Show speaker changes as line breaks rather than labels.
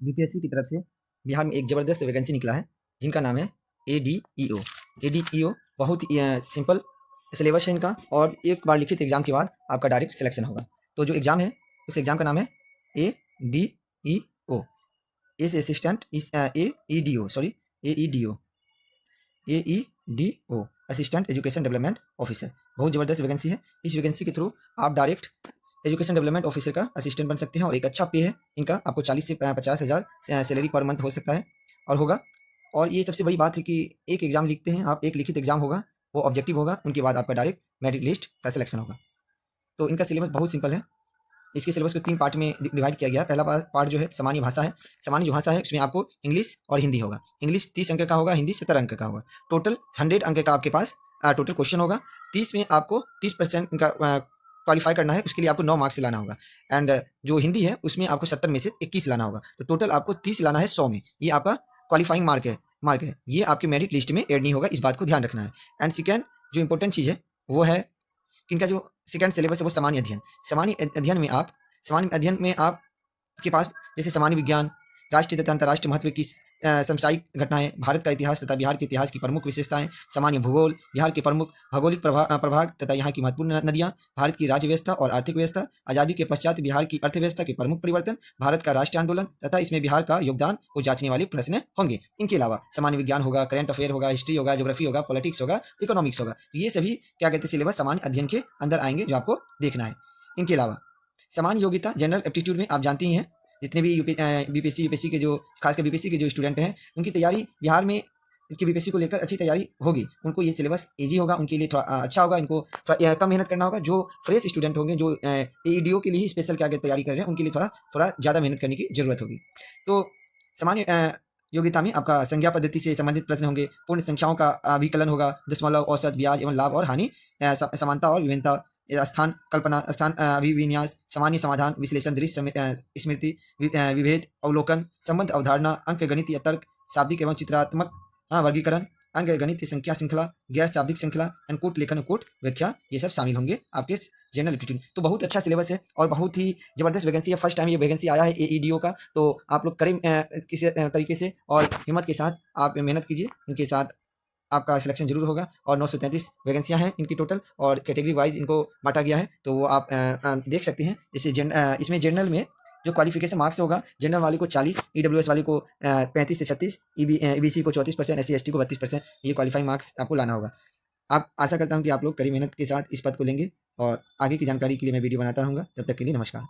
BPSC की तरफ से बिहार में एक ज़बरदस्त वैकेंसी निकला है जिनका नाम है एडीईओ। एडीईओ बहुत ही सिंपल सिलेबस है इनका और एक बार लिखित एग्जाम के बाद आपका डायरेक्ट सिलेक्शन होगा। तो जो एग्ज़ाम है उस एग्ज़ाम का नाम है एडीईओ। एस असिस्टेंट इस AEDO sorry AEDO AEDO assistant education development officer. बहुत ज़बरदस्त वैकेंसी है। इस वैकेंसी के थ्रू आप डायरेक्ट एजुकेशन डेवलपमेंट ऑफिसर का असिस्टेंट बन सकते हैं और एक अच्छा पे है इनका। आपको 40 से 50 हज़ार सैलरी पर मंथ हो सकता है और होगा। और ये सबसे बड़ी बात है कि एक एग्ज़ाम लिखते हैं आप, एक लिखित एग्ज़ाम होगा, वो ऑब्जेक्टिव होगा, उनके बाद आपका डायरेक्ट मेरिट लिस्ट का सिलेक्शन होगा। तो इनका सिलेबस बहुत सिंपल है। इसके सिलेबस को 3 पार्ट में डिवाइड किया गया है। पहला पार्ट जो है सामान्य भाषा है। सामान्य जो भाषा है उसमें आपको इंग्लिश और हिंदी होगा। इंग्लिश 30 अंक का होगा, हिंदी 70 अंक का होगा। टोटल 100 अंक का आपके पास टोटल क्वेश्चन होगा। 30 में आपको 30% का क्वालिफाई करना है, उसके लिए आपको 9 मार्क्स से लाना होगा। एंड जो हिंदी है उसमें आपको 70 में से 21 लाना होगा। तो टोटल आपको 30 लाना है 100 में। ये आपका क्वालिफाइंग मार्क है। ये आपके मेरिट लिस्ट में ऐड नहीं होगा, इस बात को ध्यान रखना है। एंड सेकेंड जो इंपॉर्टेंट चीज़ है वो है कि इनका जो सेकंड सिलेबस है वो सामान्य अध्ययन। सामान्य अध्ययन में आपके पास जैसे सामान्य विज्ञान, राष्ट्रीय तथा अंतर्राष्ट्रीय महत्व की समसामयिक घटनाएं, भारत का इतिहास तथा बिहार के इतिहास की प्रमुख विशेषताएं, सामान्य भूगोल, बिहार के प्रमुख भौगोलिक प्रभाग तथा यहाँ की महत्वपूर्ण नदियाँ, भारत की राज्य व्यवस्था और आर्थिक व्यवस्था, आज़ादी के पश्चात बिहार की अर्थव्यवस्था के प्रमुख परिवर्तन, भारत का राष्ट्रीय आंदोलन तथा इसमें बिहार का योगदान को जांचने वाले प्रश्न होंगे। इनके अलावा सामान्य विज्ञान होगा, करंट अफेयर होगा, हिस्ट्री होगा, ज्योग्राफी होगा, पॉलिटिक्स होगा, इकोनॉमिक्स होगा। ये सभी क्या कहते हैं सिलेबस सामान्य अध्ययन के अंदर आएंगे जो आपको देखना है। इनके अलावा सामान्य योग्यता जनरल एप्टीट्यूड में आप जानते ही हैं, जितने भी बीपीएससी यूपीएससी के जो खासकर बीपीएससी के जो स्टूडेंट हैं उनकी तैयारी बिहार में की बीपीएससी को लेकर अच्छी तैयारी होगी। उनको ये सिलेबस ईजी होगा, उनके लिए थोड़ा अच्छा होगा। इनको थोड़ा कम मेहनत करना होगा। जो फ्रेश स्टूडेंट होंगे, जो एईडीओ के लिए ही स्पेशल क्या तैयारी कर रहे हैं, उनके लिए थोड़ा ज़्यादा मेहनत करने की जरूरत होगी। तो सामान्य योग्यता में आपका संज्ञा पद्धति से संबंधित प्रश्न होंगे, पूर्ण संख्याओं का अभिकलन होगा, दशमलव, औसत, ब्याज एवं लाभ और हानि, समानता और विभिन्नता, स्थान कल्पना, स्थान अभिविन्यास, सामान्य समाधान, विश्लेषण, दृश्य स्मृति, विभेद, अवलोकन, संबंध, अवधारणा, अंक गणितीय तर्क, शाब्दिक एवं चित्रात्मक वर्गीकरण, अंक गणितीय संख्या श्रृंखला, गैर शाब्दिक श्रृंखला, कोट लेखन, कोट व्याख्या, ये सब शामिल होंगे आपके जनरल एप्टीट्यूड। तो बहुत अच्छा सिलेबस है और बहुत ही जबरदस्त वैकेंसी है। फर्स्ट टाइम ये वैकेंसी आया है एईडीओ का। तो आप लोग करें किसी तरीके से और हिम्मत के साथ आप मेहनत कीजिए, उनके साथ आपका सिलेक्शन जरूर होगा। और 933 वैकेंसियां हैं इनकी टोटल और कैटेगरी वाइज इनको बांटा गया है। तो वो आप देख सकते हैं। जैसे इसमें जनरल में जो क्वालिफिकेशन मार्क्स होगा, जनरल वाले को 40, ईडब्ल्यूएस वाले को 35 से 36, ईबीसी को 34%, एससी एसटी को 32%, ये क्वालिफाइंग मार्क्स आपको लाना होगा। आप आशा करता हूँ कि आप लोग कड़ी मेहनत के साथ इस पद को लेंगे और आगे की जानकारी के लिए मैं वीडियो बनाता रहूँगा। तब तक के लिए नमस्कार।